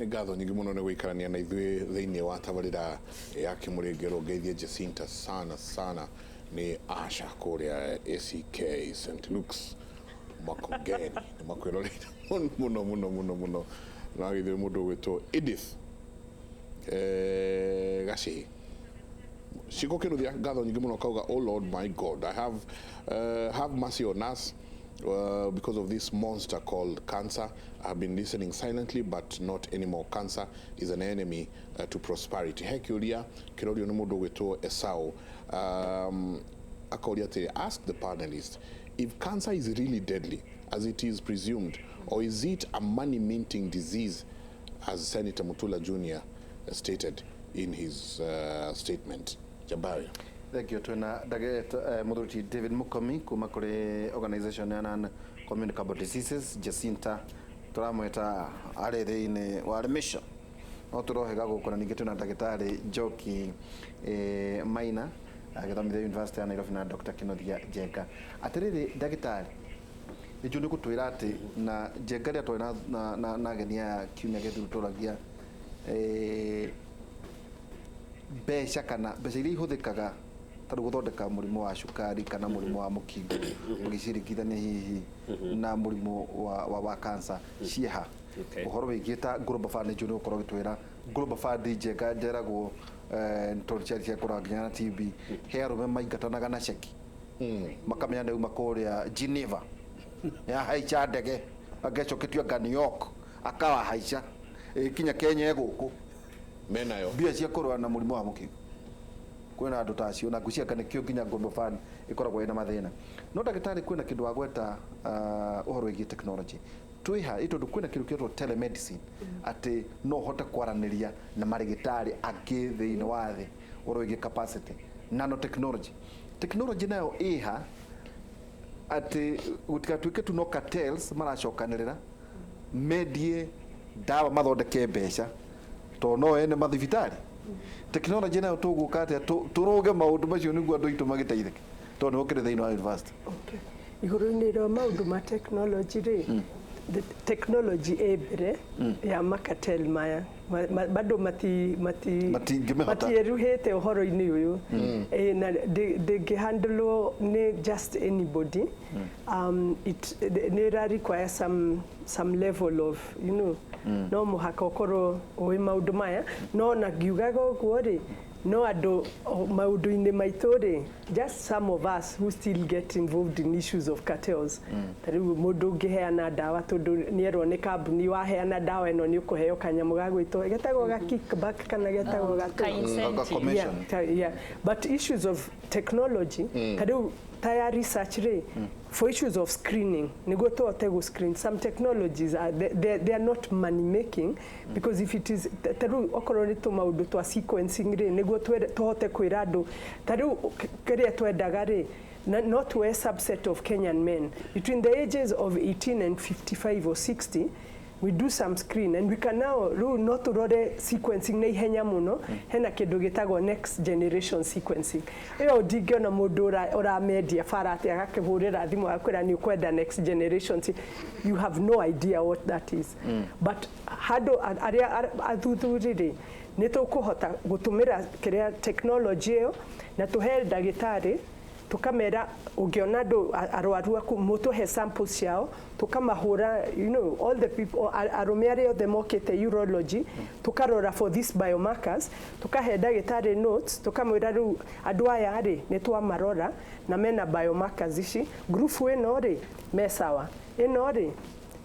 ngatho nyingi muno ni gwikarania na ithui thiini wa tabarira ya kimurengero ngeithie Jacinta sana ni Asha kuria ACK St Luke's Makongeni makwirorera muno na githire mundu gwitwo Edith gaci siko kinuthia ngatho nyingi muno kauga oh Lord my God, I have mercy on us because of this monster called cancer. I've been listening silently, but not anymore. Cancer is an enemy to prosperity. Hekiuria kirorio ni mundu gwitwo Esau akauria ati ask the panelists if cancer is really deadly as it is presumed, or is it a money minting disease as Senator Mutula Jr. stated in his statement. Jabari. Thank you. Tuna Muduruti David Mukomi kuma kuri organization ya non-communicable diseases Jacinta turamweta ari thiini wa mission no turohega gukora ningi tuna ndagitari Njoki Maina agithomithia University ya Nairobi na Dr. Kinothia Njenga. Atiriri ndagitari ijo ni gutwira ati na Njenga ria twina na genia ya kiumia githiru turagia mbeca kana mbeca iria ihuthikaga taru guthondeka murimu wa cukari kana murimu wa mukingo ugicirikithania hihi na murimu wa cancer ciha uhoro wigita Global Fund njuno ukorwo gitwira Global Fund Njenga njeragwo ntorichari cia kuranginya na TB he arume maingatanaga na ceki makamenya neu makoria Geneva ya haicha ndege agecoketio ga New York akawa haicha kinya Kenya guku menayo bia cia kurwa na murimu wa mukingo kwena andu tacio na ngucia kana kio nginya Global Fund ikoragwo ina mathina no ndagitari kwena kindu wa gweta uhoro wigi technology twiha itondu kwena kindu kietwo telemedicine ati no hote kwaraniria na marigitari angi thiini wa thi uhoro wigi capacity nanotechnology nayo iha ati gutikatuike tu no cartels maracokanirira medie dawa mathondeke mbeca to no ene mathibitari technology nayo tuguka ati turuge maundu macio niguo andu itu magiteithike to ni ukire thiini wa university. Okay, iguru-ini ro maundu ma technology ri the technology ebere ya makatel maya bado mati uhoro-ini uyu na they handle ne just anybody. It require some level of no muhaka okoro oi maundu maya no na giugaga uguo ri no andu maundu-ini maitu ri just some of us who still get involved in issues of cartels tariu mundu ungiheana dawa tondu nierwo ni kambuni waheana dawa ino ni ukuheo kanyamu ga gwitwo getagwo ga kickback kana getagwo ga commission. Yeah, but issues of technology tariu tire research ri for issues of screening nigo to otego screen some technologies they are not money making because if it is taru okoroni to maundu to sequencing ri nigo to hote kwirado taru keria twendaga ri not to a subset of Kenyan men between the ages of 18 and 55 or 60. We do some screen and we can now rule not to rode sequencing na ihenya muno hena kindu gitagwo next generation sequencing iyo digio na mundu ora media farate agakihurira thimu akwira ni ukwenda next generation, you have no idea what that is. But hado aria athuthurire ni tukuhota gutumira kiria technology iyo na tuhe ndagitari tukamera ugiona ndo arwaru mutuhe samples ciao tukamahura all the people arumiari of the market urology tukarora for these biomarkers tukahe ndagitari notes tukamwira ru andu aya ari ni twamarora na mena biomarkers ici group ino ri mesawa ino ri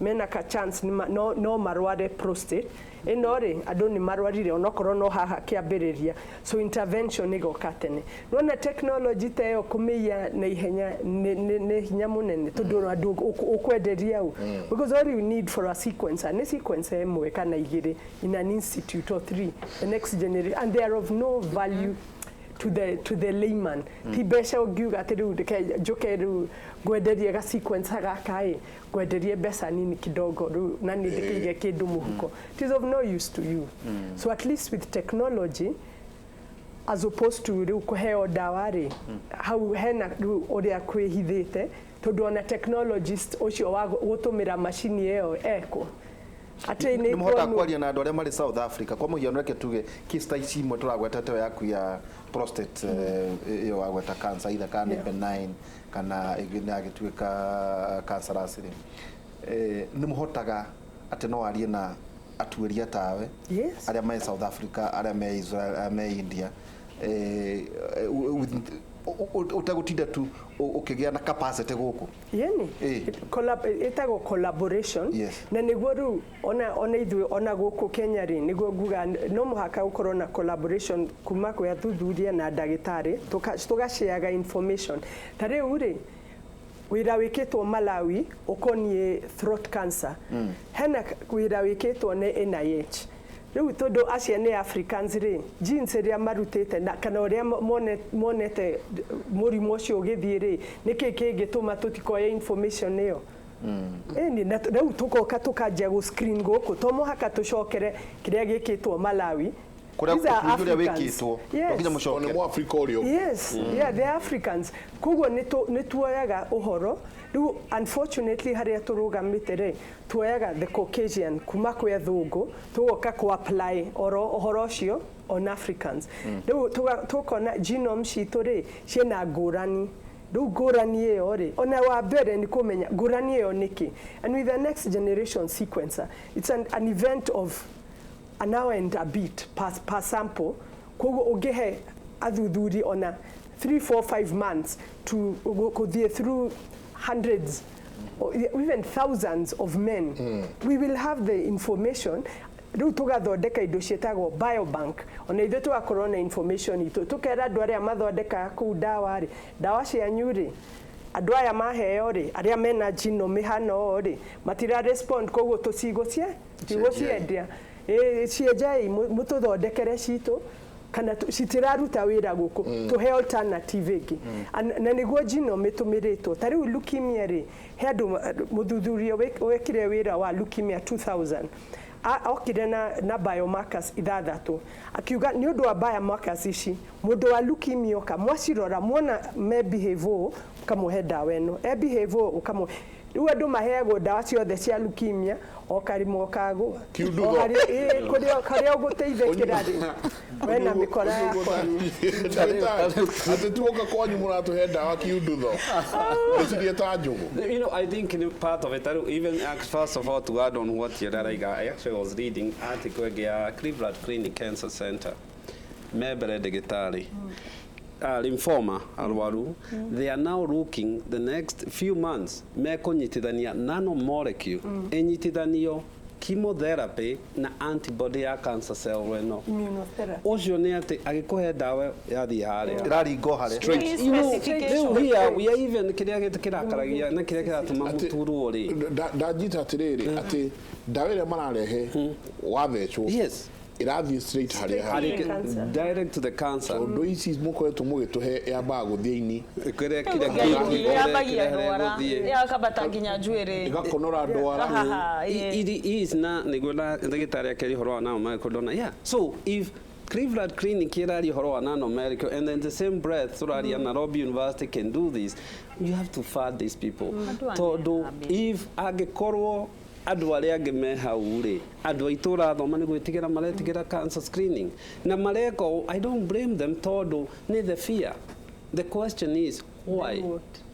mena ka chance no marware prostate ino ri andu ni marwarire onokorwo no haha kiambiriria so intervention igoka tene nona technology teyo kumia na ihenya ne hinya munene tondu andu ukwenderia u because all you need for a sequencer ne sequencer emwe kana igire in an institute or 3 the next generation and they are of no value to the layman. Tibesha ugiuga atiru jokeru gwenderia ga sequence ga kai gwenderia besa nini kidogo ru nani dikige kindu muhuko. It is of no use to you. So at least with technology as opposed to kuheo dawari how hena oria kwihithite tondu ona technologist ucio wa gutumira machine iyo eko ate nĩ nĩ mũhota kwaria na andũ arĩa marĩ South Africa kwa mũhiano reke tuge kista ici imwe tũragwetete yaku ya prostate iyo wagweta cancer either kana benign kana agĩtuĩka cancerous nĩ mũhotaga atĩ no arie na atuĩria tawe arĩa me South Africa arĩa me Israel me India utagutinda tu ukigĩa na capacity gũkũ yeni itago collaboration na niguo riu ona ithuĩ ona gũkũ Kenya ri niguo nguga no mũhaka ũkorwo na collaboration kuma kwa athuthuria na ndagĩtarĩ tugasheaga information ta rĩu ri wira wikitwo Malawi ukonie throat cancer hena wira wikitwo nĩ NIH riu tondu acia ni Africans ri genes ria marutite kana uria monete murimu ucio ugithie ri niki kingituma tutikoya information iyo ni na riu tukoka tukanjia gu screen guku to muhaka tucokere kiria gikitwo Malawi. These are Africans. Yes, yeah, they're Africans. Kugo ni tuoyaga uhoro. Riu unfortunately haria turugamite ri tuoyaga the Caucasian kuma kwa athungu tugoka ku apply uhoro ucio on Africans. Riu tukona genome citu ri ciena ngurani. Riu ngurani iyo ri ona wa mbere ni kumenya ngurani iyo niki. And with the next generation sequencer, it's an event of an hour and a bit per sample kogo ugehe athudhuri ona 3, 4, 5 months to go through hundreds or even thousands of men. We will have the information riu tugathondeka indo cietagwo biobank ona ithu tugakorwo na information itu tukera andu aria mathondeka ku dawa ri dawa cianyu ri andu aya maheo ri aria mena genome hano ri matira respond kogo tucigucie tigociendia ciejai mututhondekere citu kana citiraruta wira guku tuhe alternative ingi na niguo genome tumiritwo ta riu leukemia ri he andu muthuthurio wekire wira wa leukemia 2000 okire na biomarkers ithathatu akiuga ni undu wa biomarkers ici mundu wa leukemia kamwacirora muona me behave kamuhe dawa eno behave ukamu riu andu maheagwo dawa ciothe cia leukemia o karimo kago kuria uguteithikira ri wena mikora yakwa ati tuoka kwanyu muratuhe dawa kiundutho icirie ta njugu. You know, I think in part of it, even first of all, to add on what Yeraraiga, I actually was reading article ya Cleveland Clinic Cancer Center, mebere digitali. Lymphoma arwaru, they are now looking the next few months mekonyitithania nanomolecule enyitithanio chemotherapy na antibody ya cancer cell reno immunotherapy ucio ni ati agikuhe dawa yathi haria iraringo haria here we are even kiria kirakaragia na kiria kiratuma muturu ri ndajita atiriri ati dawa ile mararehe wathechwo yes irathi straight haria direct to the cancer ndo ici mukoretwo mugituhe yamba guthiini kiria yabagia ndwara yakabata nginya njuiri igakonora ndwara is na nigona ndagitari akeri horo na makodona yeah so if Cleveland Clinic irari horo wa nanomedical and then the same breath surari Nairobi University can do this you have to fund these people todo if agekorwo andu aria ange me hau ri andu aitura thoma ni gwitigira maretigira cancer screening na mareko I don't blame them todo ni the fear the question is why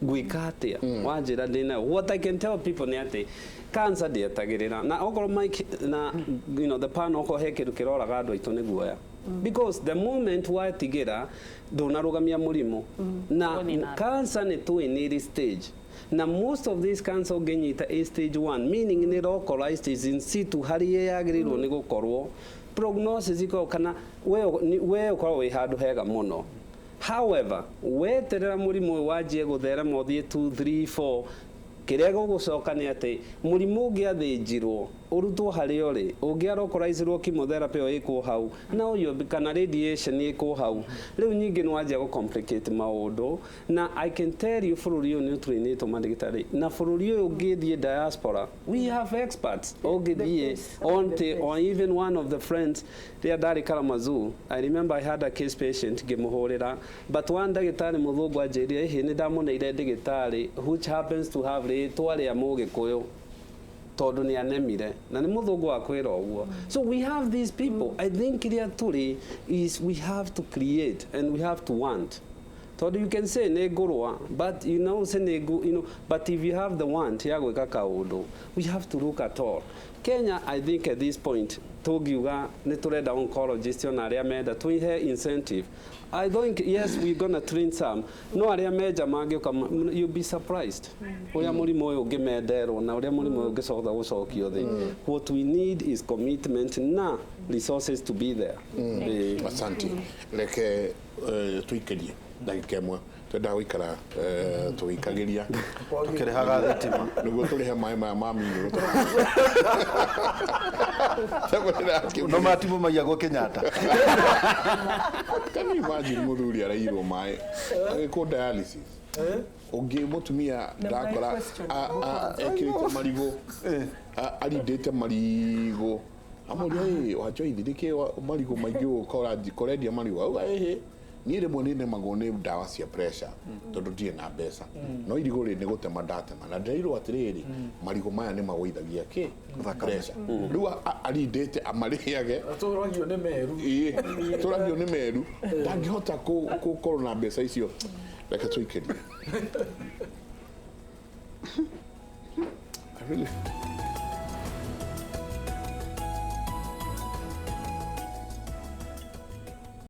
gwikatia wanjira dina what I can tell people ni ati cancer dietagirira na okoro Mike na you know the pan oko hekiru kiroraga andu aitu ni guoya because the moment watigira ndunarugamia murimu na cancer ni tu in early stage na most of these cancer genyita a stage 1 meaning ni localized is in situ hari yagirirwo ni gukorwo prognosis iko kana we ukorwo wi handu hega muno however weterera murimu wajie guthera mothie 2 3 4 kiria gugucoka ni ati murimu ungiathinjirwo urutwo haria uri ungiarokolaizirwo chemotherapy o iko hau na uyo kana radiation iko hau riu nyingi nwanjia go complicate maundu na I can tell you bururi uyu ni trainito mandigitari na bururi uyu ungithie diaspora we have experts ungithie or even one of the friends there Dari Kalamazoo I remember I had a case patient ngimuhurira but one dagitari muthungu anjirie hi ni ndamuneire ndigitari which happens to have ritwa ria mugikuyu tondu ni anemire na ni muthungu wa kwira uguo. So we have these people. I think kiria tuli is we have to create and we have to want. Tondu you can say ne ngurwa, but you know say ne you know, but if you have the want ya gwika kaundu, we have to look at all. Kenya, I think at this point tugiuga ni turenda oncologist na aria menda tuihe incentive. I think yes, we're going to train some. No aria meja magiuka, you'll be surprised. Uria murimu uyu ungimenderwo na uria murimu uyu ungicoka gucokio thi. What we need is commitment na resources to be there. Asante. Leke tuikerie ndagika imwe twenda guikara tuikagiria tukirehaga thitima niguo turihe mai ma mami no matimu maiyagwo Kenyatta. Can you imagine muthuri arairwo mai agiko dialysis ungi mutumia ndakora ekirite marigo arindite marigo amuri wacho ithirike marigo maingĩ ukora korendia marigo au ni rimwe ni nemagwo ni ndawa cia pressure tondu ndie na mbeca no irigo ri ni gutema ndatema na ndairwo atiriri marigo maya ni magwithagia ki pressure riu arindite amariage turagio ni meru turagio ni meru ndangihota gukorwo na mbeca icio reke tuikerie. I really